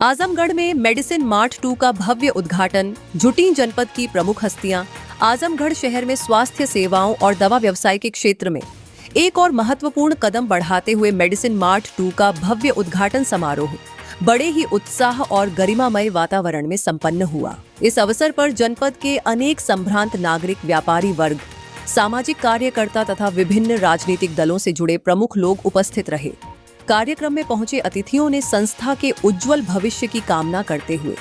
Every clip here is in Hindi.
आजमगढ़ में मेडिसिन मार्ट 2 का भव्य उद्घाटन। जुटी जनपद की प्रमुख हस्तियां। आजमगढ़ शहर में स्वास्थ्य सेवाओं और दवा व्यवसाय के क्षेत्र में एक और महत्वपूर्ण कदम बढ़ाते हुए मेडिसिन मार्ट 2 का भव्य उद्घाटन समारोह बड़े ही उत्साह और गरिमामय वातावरण में संपन्न हुआ। इस अवसर पर जनपद के अनेक संभ्रांत नागरिक, व्यापारी वर्ग, सामाजिक कार्यकर्ता तथा विभिन्न राजनीतिक दलों से जुड़े प्रमुख लोग उपस्थित रहे। कार्यक्रम में पहुंचे अतिथियों ने संस्था के उज्जवल भविष्य की कामना करते हुए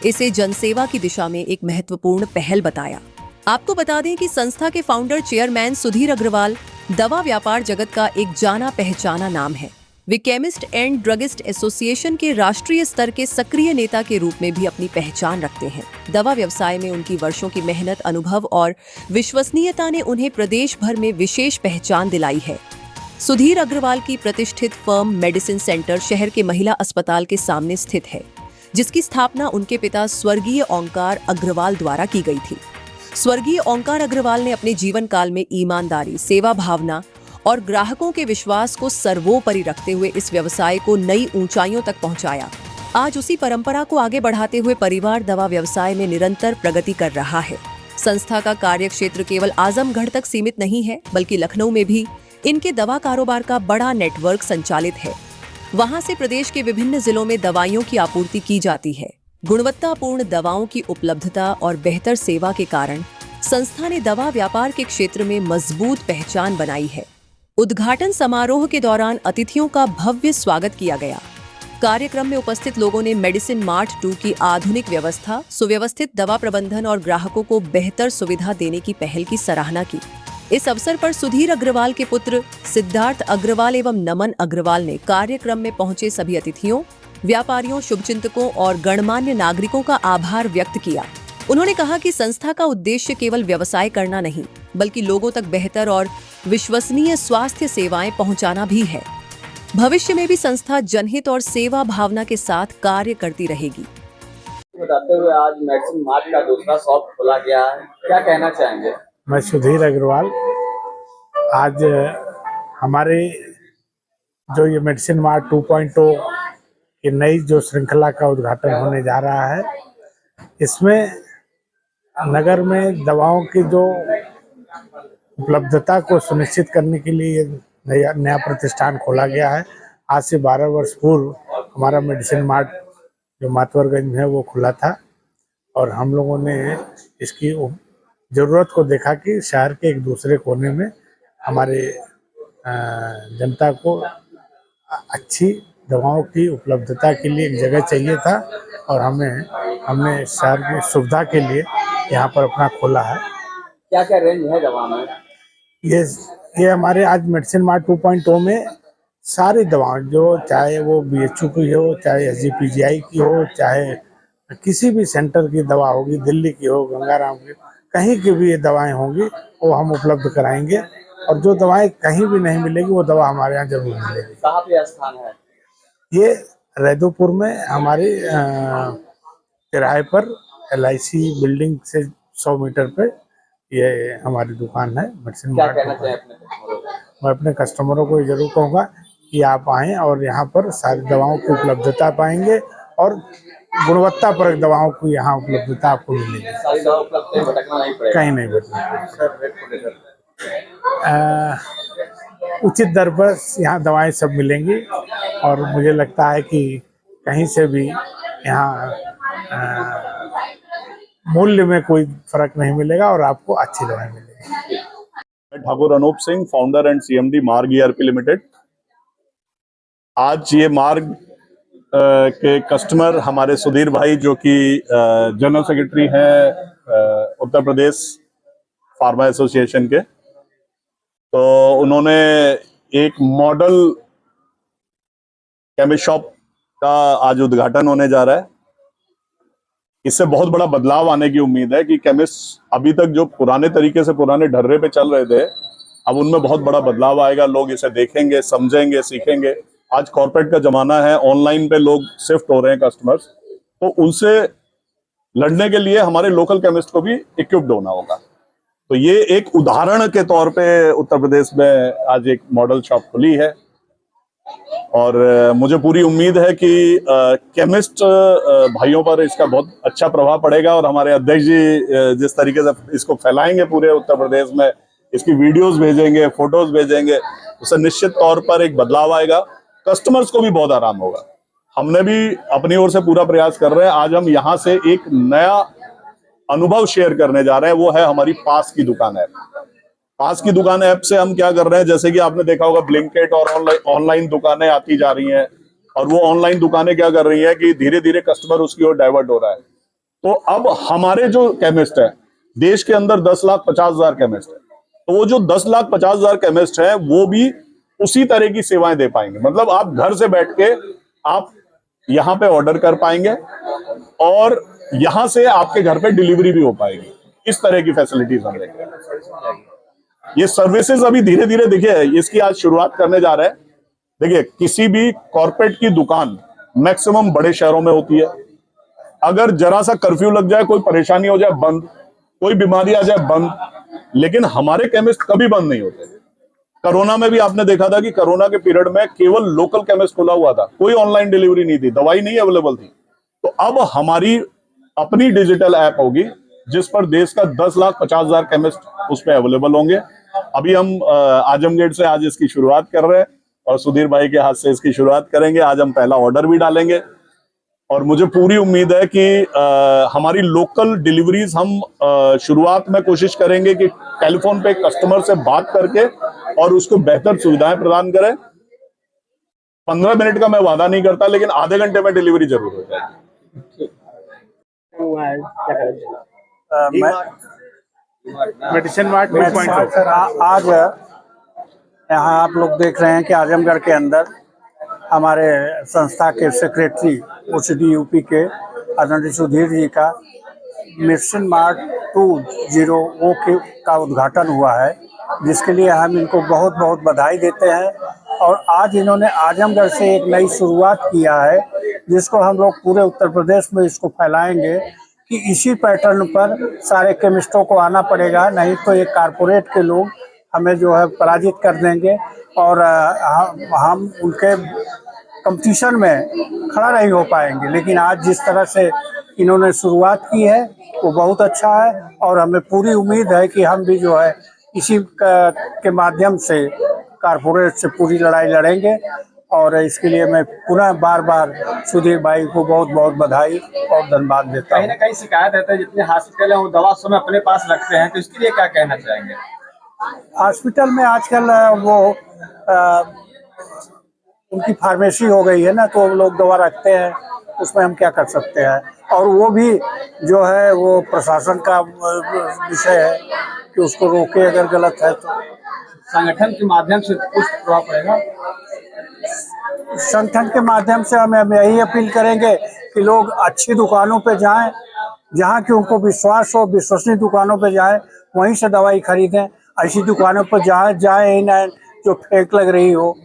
इसे जनसेवा की दिशा में एक महत्वपूर्ण पहल बताया। आपको बता दें कि संस्था के फाउंडर चेयरमैन सुधीर अग्रवाल दवा व्यापार जगत का एक जाना पहचाना नाम है। वे केमिस्ट एंड ड्रगिस्ट एसोसिएशन के राष्ट्रीय स्तर के सक्रिय नेता के रूप में भी अपनी पहचान रखते हैं। दवा व्यवसाय में उनकी वर्षों की मेहनत, अनुभव और विश्वसनीयता ने उन्हें प्रदेश भर में विशेष पहचान दिलाई है। सुधीर अग्रवाल की प्रतिष्ठित फर्म मेडिसिन सेंटर शहर के महिला अस्पताल के सामने स्थित है, जिसकी स्थापना उनके पिता स्वर्गीय ओंकार अग्रवाल द्वारा की गई थी। स्वर्गीय ओंकार अग्रवाल ने अपने जीवन काल में ईमानदारी, सेवा भावना और ग्राहकों के विश्वास को सर्वोपरि रखते हुए इस व्यवसाय को नई ऊंचाइयों तक पहुंचाया। आज उसी परंपरा को आगे बढ़ाते हुए परिवार दवा व्यवसाय में निरंतर प्रगति कर रहा है। संस्था का कार्य क्षेत्र केवल आजमगढ़ तक सीमित नहीं है, बल्कि लखनऊ में भी इनके दवा कारोबार का बड़ा नेटवर्क संचालित है। वहां से प्रदेश के विभिन्न जिलों में दवाइयों की आपूर्ति की जाती है। गुणवत्तापूर्ण दवाओं की उपलब्धता और बेहतर सेवा के कारण संस्था ने दवा व्यापार के क्षेत्र में मजबूत पहचान बनाई है। उद्घाटन समारोह के दौरान अतिथियों का भव्य स्वागत किया गया। कार्यक्रम में उपस्थित लोगों ने मेडिसिन मार्ट 2 की आधुनिक व्यवस्था, सुव्यवस्थित दवा प्रबंधन और ग्राहकों को बेहतर सुविधा देने की पहल की सराहना की। इस अवसर पर सुधीर अग्रवाल के पुत्र सिद्धार्थ अग्रवाल एवं नमन अग्रवाल ने कार्यक्रम में पहुंचे सभी अतिथियों, व्यापारियों, शुभचिंतकों और गणमान्य नागरिकों का आभार व्यक्त किया। उन्होंने कहा कि संस्था का उद्देश्य केवल व्यवसाय करना नहीं, बल्कि लोगों तक बेहतर और विश्वसनीय स्वास्थ्य सेवाएं पहुंचाना भी है। भविष्य में भी संस्था जनहित और सेवा भावना के साथ कार्य करती रहेगी। बताते हुए आज मेडिसिन मार्ट का दूसरा शॉप खोला गया है, क्या कहना चाहेंगे? मैं सुधीर अग्रवाल। आज हमारे जो ये मेडिसिन मार्ट 2.0 की नई जो श्रृंखला का उद्घाटन होने जा रहा है, इसमें नगर में दवाओं की जो उपलब्धता को सुनिश्चित करने के लिए नया प्रतिष्ठान खोला गया है। आज से 12 वर्ष पूर्व हमारा मेडिसिन मार्ट जो मातवरगंज में है वो खुला था और हम लोगों ने इसकी ज़रूरत को देखा कि शहर के एक दूसरे कोने में हमारे जनता को अच्छी दवाओं की उपलब्धता के लिए एक जगह चाहिए था और हमने शहर की सुविधा के लिए यहाँ पर अपना खोला है। क्या क्या रेंज है दवा में? ये हमारे आज मेडिसिन मार्ट 2.0 में सारी दवाएं, जो चाहे वो BHU की हो, चाहे SGPGI की हो, चाहे किसी भी सेंटर की दवा होगी, दिल्ली की हो, गंगाराम की, कहीं की भी ये दवाएं होंगी वो हम उपलब्ध कराएंगे और जो दवाएं कहीं भी नहीं मिलेगी वो दवा हमारे यहाँ जरूर मिलेगी। कहाँ पे स्थान है? ये रैदोपुर में हमारी किराए पर LIC बिल्डिंग से 100 मीटर पे ये हमारी दुकान है मेडिसिन मार्ट। मैं अपने कस्टमरों को ये जरूर कहूँगा कि आप आएँ और यहाँ पर सारी दवाओं की उपलब्धता पाएंगे और गुणवत्तापरक दवाओं की यहाँ उपलब्धता आपको मिलेगी। कहीं नहीं भटकना। उचित दर पर यहाँ दवाएं सब मिलेंगी और मुझे लगता है कि कहीं से भी यहाँ मूल्य में कोई फर्क नहीं मिलेगा और आपको अच्छी दवाएं मिलेगी। Thakur Anup Singh, founder and CMD Marg ERP limited. आज ये मार्ग के कस्टमर हमारे सुधीर भाई, जो कि जनरल सेक्रेटरी हैं उत्तर प्रदेश फार्मा एसोसिएशन के, तो उन्होंने एक मॉडल केमिस्ट शॉप का आज उद्घाटन होने जा रहा है। इससे बहुत बड़ा बदलाव आने की उम्मीद है कि केमिस्ट अभी तक जो पुराने तरीके से पुराने ढर्रे पे चल रहे थे, अब उनमें बहुत बड़ा बदलाव आएगा। लोग इसे देखेंगे, समझेंगे, सीखेंगे। आज कॉर्पोरेट का जमाना है, ऑनलाइन पे लोग शिफ्ट हो रहे हैं कस्टमर्स, तो उनसे लड़ने के लिए हमारे लोकल केमिस्ट को भी इक्विप्ड होना होगा। तो ये एक उदाहरण के तौर पे उत्तर प्रदेश में आज एक मॉडल शॉप खुली है और मुझे पूरी उम्मीद है कि केमिस्ट भाइयों पर इसका बहुत अच्छा प्रभाव पड़ेगा और हमारे अध्यक्ष जी जिस तरीके से इसको फैलाएंगे पूरे उत्तर प्रदेश में, इसकी वीडियोस भेजेंगे, फोटोज भेजेंगे, उससे निश्चित तौर पर एक बदलाव आएगा, कस्टमर्स को भी बहुत आराम होगा। हमने भी अपनी ओर से पूरा प्रयास कर रहे हैं। आज हम यहाँ से एक नया अनुभव शेयर करने जा रहे हैं, वो है हमारी पास की दुकान ऐप। पास की दुकान ऐप से हम क्या कर रहे हैं, जैसे कि आपने देखा होगा ब्लिंकिट और ऑनलाइन दुकानें आती जा रही हैं, और वो ऑनलाइन दुकानें क्या कर रही हैं कि धीरे धीरे कस्टमर उसकी ओर डाइवर्ट हो रहा है। तो अब हमारे जो केमिस्ट है, देश के अंदर 10,50,000 केमिस्ट है, तो वो जो 10,50,000 केमिस्ट है वो भी उसी तरह की सेवाएं दे पाएंगे। मतलब आप घर से बैठ के आप यहाँ पे ऑर्डर कर पाएंगे और यहाँ से आपके घर पे डिलीवरी भी हो पाएगी। इस तरह की फैसिलिटीज हम देंगे। ये सर्विसेज अभी धीरे धीरे, देखिए इसकी आज शुरुआत करने जा रहे हैं। देखिए किसी भी कॉर्पोरेट की दुकान मैक्सिमम बड़े शहरों में होती है। अगर जरा सा कर्फ्यू लग जाए, कोई परेशानी हो जाए, बंद, कोई बीमारी आ जाए, बंद। लेकिन हमारे केमिस्ट कभी बंद नहीं होते। कोरोना में भी आपने देखा था कि कोरोना के पीरियड में केवल लोकल केमिस्ट खुला हुआ था, कोई ऑनलाइन डिलीवरी नहीं थी, दवाई नहीं अवेलेबल थी। तो अब हमारी अपनी डिजिटल ऐप होगी जिस पर देश का 10,50,000 केमिस्ट उस पर अवेलेबल होंगे। अभी हम आजमगढ़ से आज इसकी शुरुआत कर रहे हैं और सुधीर भाई के हाथ से इसकी शुरुआत करेंगे। आज हम पहला ऑर्डर भी डालेंगे और मुझे पूरी उम्मीद है कि हमारी लोकल डिलीवरीज हम शुरुआत में कोशिश करेंगे कि टेलीफोन पे कस्टमर से बात करके और उसको बेहतर सुविधाएं प्रदान करें। 15 मिनट का मैं वादा नहीं करता, लेकिन आधे घंटे में डिलीवरी जरूर हो जाएगी। मेडिसिन मार्ट 2.0 सर आज यहाँ आप लोग देख रहे हैं कि आजमगढ़ के अंदर हमारे संस्था के सेक्रेटरी ओसीडी यूपी के आदरणीय सुधीर जी का मेडिसिन मार्ट 2.0 का उद्घाटन हुआ है, जिसके लिए हम इनको बहुत बहुत बधाई देते हैं। और आज इन्होंने आजमगढ़ से एक नई शुरुआत किया है, जिसको हम लोग पूरे उत्तर प्रदेश में इसको फैलाएंगे कि इसी पैटर्न पर सारे केमिस्टों को आना पड़ेगा, नहीं तो ये कारपोरेट के लोग हमें जो है पराजित कर देंगे और हम उनके कंपटीशन में खड़ा नहीं हो पाएंगे। लेकिन आज जिस तरह से इन्होंने शुरुआत की है वो बहुत अच्छा है और हमें पूरी उम्मीद है कि हम भी जो है इसी के माध्यम से कारपोरेट से पूरी लड़ाई लड़ेंगे। और इसके लिए मैं पुनः बार बार सुधीर भाई को बहुत बहुत बधाई और धन्यवाद देता हूँ। कहीं ना कहीं शिकायत रहता है, जितने हॉस्पिटल है वो दवा समय अपने पास रखते हैं, तो इसके लिए क्या कहना चाहेंगे? हॉस्पिटल में आजकल वो उनकी फार्मेसी हो गई है ना, तो लोग दवा रखते हैं, उसमें हम क्या कर सकते हैं। और वो भी जो है वो प्रशासन का विषय है कि उसको रोके अगर गलत है तो। संगठन के माध्यम से कुछ प्रभाव पड़ेगा? संगठन के माध्यम से हम यही अपील करेंगे कि लोग अच्छी दुकानों पे जाएं, जहां कि उनको विश्वास हो, विश्वसनीय दुकानों पे जाएं, वहीं से दवाई खरीदें। ऐसी दुकानों पर जाएं ही ना जो फेक लग रही हो।